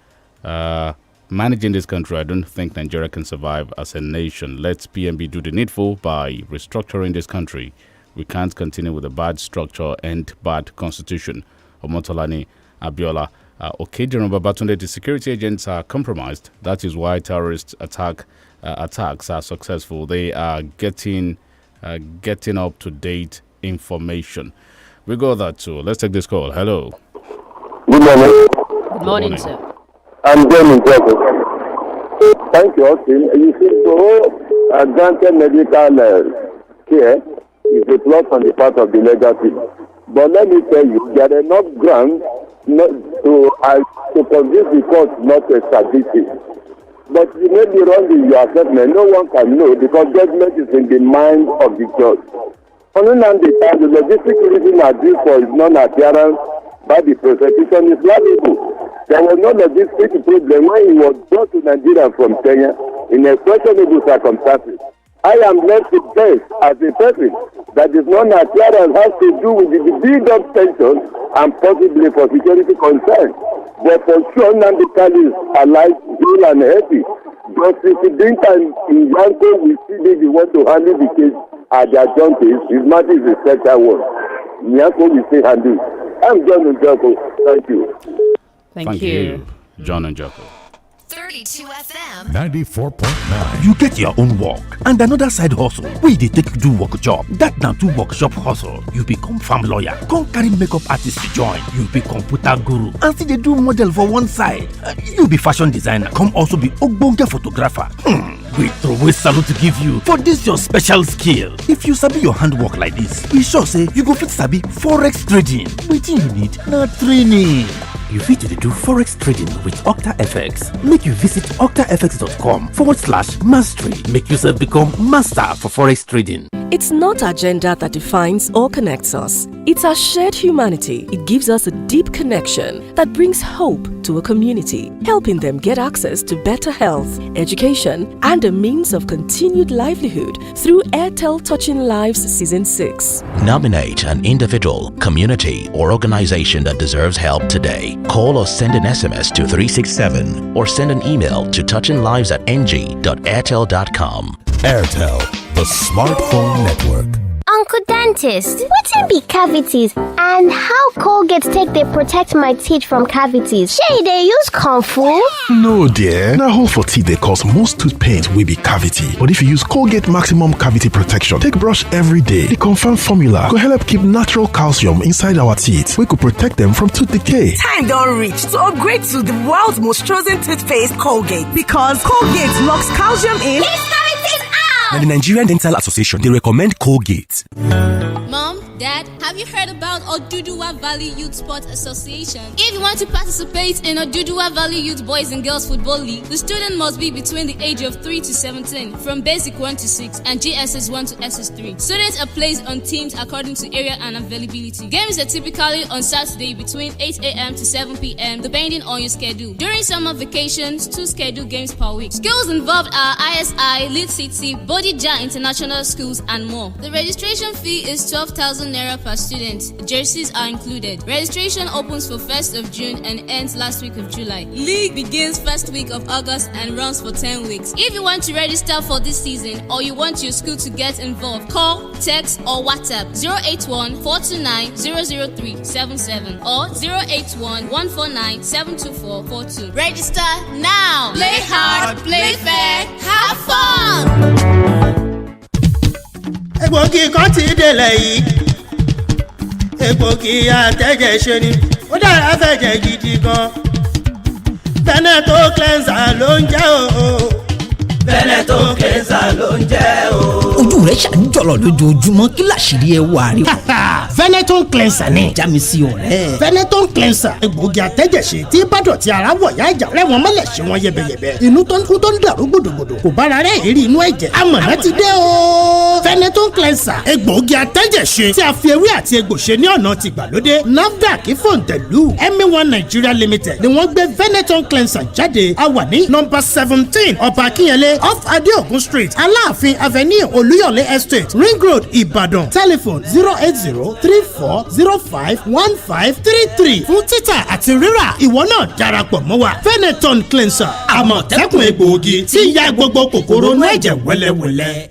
managing this country, I don't think Nigeria can survive as a nation. Let PMB do the needful by restructuring this country. We can't continue with a bad structure and bad constitution. Omotolani Abiola. Occasionally, Babatunde, the security agents are compromised. That is why terrorist attacks are successful. They are getting up to date information. We got that too. Let's take this call. Hello. Good morning. Good morning, sir. I'm Jamie Joseph. Thank you, Austin. You see, so granted medical care is a plus on the part of the legacy. But let me tell you, there are enough grounds to convince the court not to establish it. But you may be wrong in your assessment. No one can know because judgment is in the mind of the judge. On the time, the logistic reason agreed for his non-appearance by the prosecution is laudable. There was no logistic problem when he was brought to Nigeria from Kenya in a questionable circumstances. I am left to best as a person that is non-appearance has to do with the build-up tension and possibly for security concerns. But for sure, Nandikal is alive, whole and healthy. Justice Dinka in Yanko will still be the one to handle the case at their advantage. His matter is a special one. Yanko will still handle. I'm John Njoko. Thank you. Thank you. John Njoko. 32 FM 94.9. You get your own work and another side hustle wey dey take do work job. That na two workshop hustle. You become farm lawyer, come carry makeup artist join. You be computer guru and still dey do model for one side. You be fashion designer, come also be ogbonge photographer. We throw salute to give you for this your special skill. If you sabi your handwork like this, we sure say you go fit sabi forex trading. Wetin you need na training. You fit to do forex trading with OctaFX. Make you visit octafx.com/mastery. Make yourself become master for forex trading. It's not our gender that defines or connects us. It's our shared humanity. It gives us a deep connection that brings hope to a community, helping them get access to better health, education, and a means of continued livelihood through Airtel Touching Lives Season 6. Nominate an individual, community, or organization that deserves help today. Call or send an SMS to 367 or send an email to touchinglives@ng.airtel.com. Airtel, the smartphone network. Uncle Dentist, wetin be cavities and how Colgate take dey protect my teeth from cavities? Shey dey use comfort? No dear, na hole for teeth dey cause most tooth pain wey be cavity. But if you use Colgate Maximum Cavity Protection take brush every day, the confirmed formula go help keep natural calcium inside our teeth wey go protect them from tooth decay. Time don reach to upgrade to the world's most chosen toothpaste, Colgate, because Colgate locks calcium in. Now, the Nigerian Dental Association, they recommend Colgate. Mom, Dad, have you heard about Oduduwa Valley Youth Sports Association? If you want to participate in Oduduwa Valley Youth Boys and Girls Football League, the student must be between the age of 3 to 17, from Basic 1 to 6 and GSS 1 to SS3. Students are placed on teams according to area and availability. Games are typically on Saturday between 8 a.m. to 7 p.m. depending on your schedule. During summer vacations, 2 scheduled games per week. Schools involved are ISI, Lead City, Bodija International Schools, and more. The registration fee is 12,000 Naira per student. Jerseys are included. Registration opens for 1st of June and ends last week of July. League begins first week of August and runs for 10 weeks. If you want to register for this season or you want your school to get involved, call, text, or WhatsApp 081-429-00377 or 081-149-72442. Register now. Play hard, play fair, have fun. Egbògi kan ti délẹ̀ yìí, egbògi àtẹ̀jẹ̀ ṣe ni, ó dára fẹ̀jẹ̀ gidi gan. Veneto cleanser ló ń jẹ́ o. Veneto cleanser ló ń jẹ́ o. Ojú rẹ̀ ṣàǹjọ̀lọ̀ lójoojúmọ́ kí làṣírí ẹ wà rí. Veneton cleanser ni. Já mi sí ọ̀rẹ́. Veneton cleanser egbògi àtẹ̀jẹ̀ṣe tí bádọ̀tí ara wọ̀ yá ìjà rẹ̀ wọ́n mọ́lẹ̀ ṣe wọ́n yẹbẹyẹbẹ. Inú tó ń kú tó ń dàrú gbòdògbòdò kò bára rẹ̀ èrí inú ẹ̀jẹ̀. Amọ̀nà ti dé o. Veneton cleanser egbògi àtẹ̀jẹ̀ṣe tí a fi ewé àti egbò ṣe ní ọ̀nà tìgbàlódé. NAFDAC Fòǹtẹ̀lù MA1 Nigeria Limited ni wọ́n gbé Veneton cleanser jáde. A wà ní nọ́mbà 17 Ọba Akínyẹlé off Adeogun Street, Aláàfin Avenue, Olúyọ̀lé Estate, Ring Road, Ìbàdàn. Telephone 08034051533 fún títà àti rírà. Ìwọ náà darapọ̀ mọ́ wa. Veneton cleanser, àmọ̀tẹ́kùn egbòogi tí ya gbogbo kòkòrò inú ẹ̀jẹ̀ wẹ́lẹ́wẹ́lẹ́.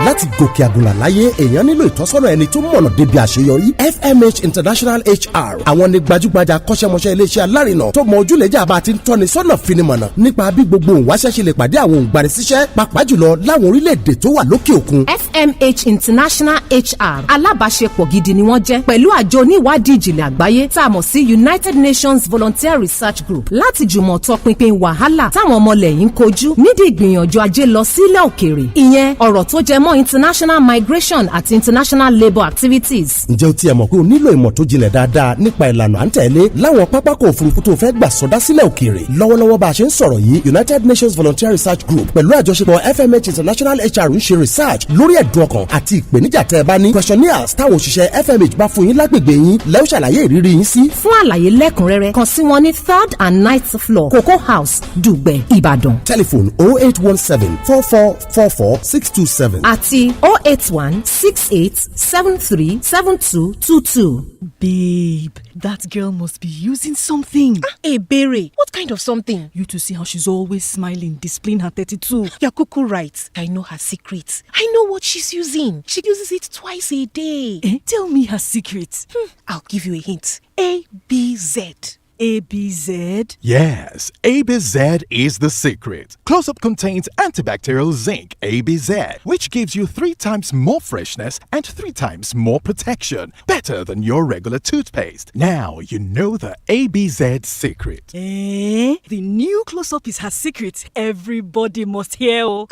láti gòkè àgùnlà láyé èèyàn nílò ìtọ́sọ́nà ẹni tó mọ̀nà débi àṣeyọrí. FMH International HR àwọn ni gbajúgbajà kọ́ṣẹ́mọṣẹ́ iléeṣẹ́ alárinà tó mọ ojúlẹ̀jà bá ti ń tọ́ni sọ́nà finimọ̀nà nípa bí gbogbo òǹwáṣẹ́ ṣe lè pàdé àwọn òǹgbanisíṣẹ́ pàápàá jùlọ láwọn orílẹ̀-èdè tó wà lókè òkun. FMH International HR alábàáṣepọ̀ gidi ni wọ́n jẹ́ pẹ̀lú àjọ oníwádìí ìjìnlẹ̀ àgbáyé tá a mọ̀ sí United Nations Volunteer Research Group láti jùmọ̀ tọpinpin wàhálà táwọn ọmọlẹ̀ yìí ń kojú nídìí ìgbìyànjú ajé lọ sílẹ̀ òkèèrè. ìyẹn ọ̀rọ̀ tó jẹ mọ́ international migration àti international labour activities. ǹjẹ́ o tiẹ̀ mọ̀ pé o nílò ìmọ̀ tó jinlẹ̀ dáadáa nípa ìlànà à ń tẹ̀lé láwọn pápákọ̀ òfurufú tó fẹ́ gbà sọdá sílẹ̀ òkèèrè. lọ́wọ́lọ́wọ́ bá a ṣe ń sọ̀rọ̀ yìí United Nations Volunteer Research Group pẹ̀lú àjọṣepọ̀ FMH International HR ń ṣe research lórí ẹ̀dùn ọkàn àti ìpèníjà tẹ́ ẹ bá ní. questionnaires táwọn òṣìṣẹ́ FMH bá fún yín lágbègbè yín lẹ́yìn ṣàlàyé ìrírí yín sí. fún àlàyé lẹ́kùnrẹ́rẹ́ kàn sí wọn ní 3rd and 9th floor Cocoa House Dùgbẹ̀ Ìbàdàn. telephone 0817 4444 627 àti 081 68 73 7222. Babe, that girl must be using something. Hey, Berry, what kind of something? You to see how she's always smiling, displaying her 32. You're cuckoo right. I know her secret. I know what she's using. She uses it twice a day. Tell me her secret. I'll give you a hint. ABZ. ABZ? Yes, ABZ is the secret. Close-Up contains antibacterial zinc, ABZ, which gives you 3 times more freshness and 3 times more protection. Better than your regular toothpaste. Now you know the ABZ secret. The new Close-Up is her secret. Everybody must hear. You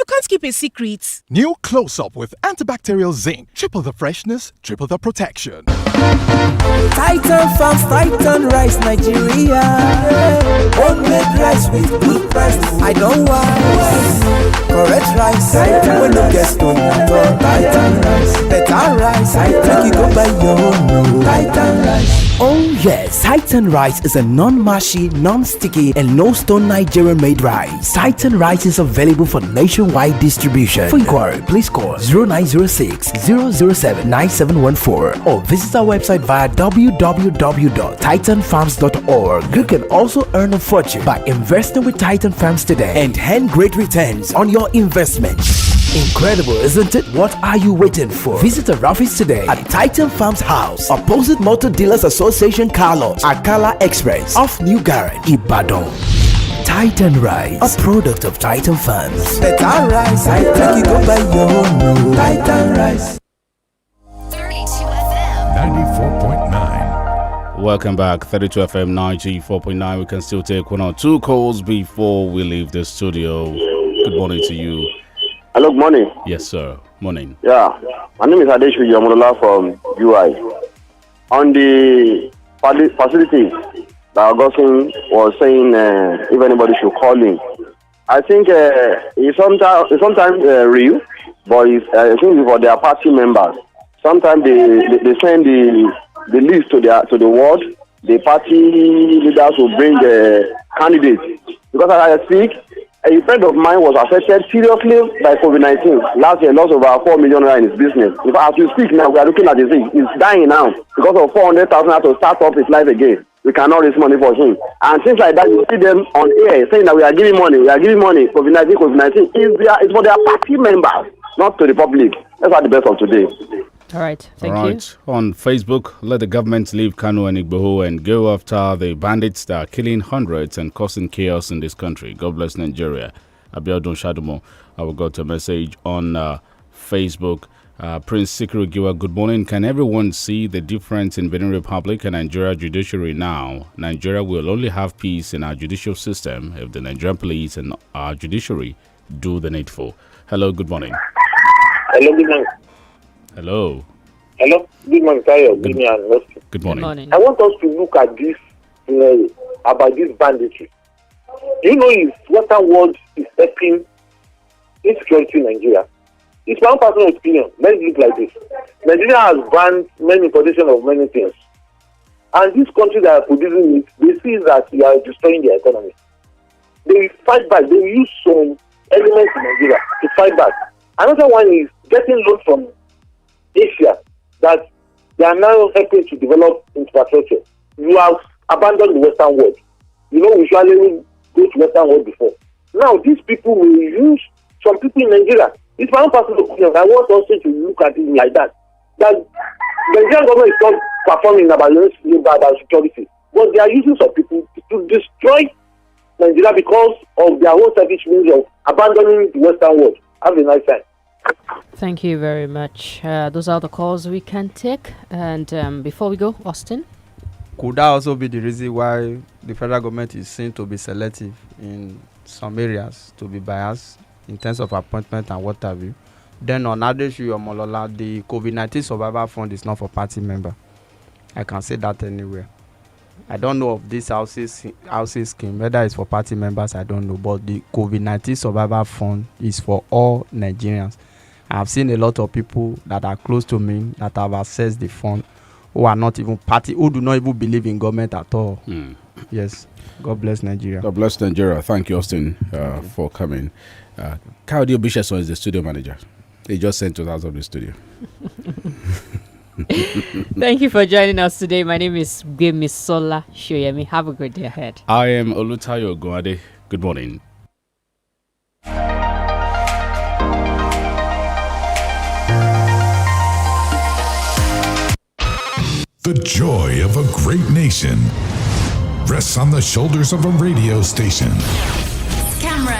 can't keep a secret. New Close-Up with antibacterial zinc. Triple the freshness, triple the protection. Titan Farms, Titan Rice Nigeria. Homemade rice with good price. I don't want correct rice. Titan when you get stone at all. Titan rice, better rice. Make you go buy your own. Titan rice. Oh yes, Titan Rice is a non-mushy, non-sticky and no-stone Nigerian-made rice. Titan Rice is available for nationwide distribution. For inquiry, please call 0906 007 9714 or visit our website via www.titanfarms.org. You can also earn a fortune by investing with Titan Farms today and earn great returns on your investment. Incredible, isn't it? What are you waiting for? Visit our office today at Titan Farms House, opposite Motor Dealers Association car lot, Akala Express, off New Garage, Ibadan. Titan Rice, a product of Titan Farms. Better rice, I think you go buy your own. Titan Rice. 94.9. Welcome back, 32 FM 94.9. We can still take 1 or 2 calls before we leave the studio. Good morning to you. Hello, good morning. Yes, sir. Morning. Yeah, my name is Adeshu Yamulola from UI. On the facility that Augustine was saying, if anybody should call in, I think it's sometimes real, but I think for their party members. Sometimes they send the list to the ward. The party leaders will bring the candidates. Because as I speak, a friend of mine was affected seriously by COVID-19. Last year, lost over 4 million in his business. In fact, as we speak now, we are looking at this thing. He's dying now because of 400,000 to start up his life again. We cannot raise money for him. And things like that, you see them on air saying that we are giving money. COVID-19. It's for their party members, not to the public. That's the best of today. All right, thank you. On Facebook, let the government leave Kano and Igboho and go after the bandits that are killing hundreds and causing chaos in this country. God bless Nigeria. Abiodun Shadumo, I will got a message on Facebook. Prince Sikiru Giwa, good morning. Can everyone see the difference in Benin Republic and Nigeria judiciary now? Nigeria will only have peace in our judicial system if the Nigerian police and our judiciary do the needful. Hello, good morning. Hello, good morning. Hello. Hello, good morning, Tayo. Good morning. I want us to look at this scenario about this banditry. Do you know if Western world is helping insecurity in Nigeria? It's my own personal opinion. Let's look like this. Nigeria has banned many importation of many things. And these countries that are producing it, they see that we are destroying their economy. They will fight back. They will use some elements in Nigeria to fight back. Another one is getting loans from Asia that they are now helping to develop infrastructure. You have abandoned the Western world. You know, we usually go to Western world before. Now, these people will use some people in Nigeria It's my own personal opinion. I want also to look at it like that. That the Nigerian government is not performing about security, but they are using some people to destroy Nigeria because of their own selfish means of abandoning the Western world. Have a nice time. Thank you very much. Those are the calls we can take. And before we go, Austin? Could that also be the reason why the federal government is seen to be selective in some areas, to be biased in terms of appointment and what have you? Then on Adeshu Omolola, the COVID-19 Survivor Fund is not for party member. I can say that anywhere. I don't know of this housing scheme, whether it's for party members, I don't know. But the COVID-19 Survivor Fund is for all Nigerians. I've seen a lot of people that are close to me that have accessed the fund who are not even party, who do not even believe in government at all. Yes. God bless Nigeria. God bless Nigeria. Thank you, Austin, for coming. Claudio Bishason is the studio manager. He just sent us out of the studio. Thank you for joining us today. My name is GBEMISOLA SOYEMI. Have a great day ahead. I am OLUTAYO OGUNADE. Good morning. The joy of a great nation rests on the shoulders of a radio station. Camera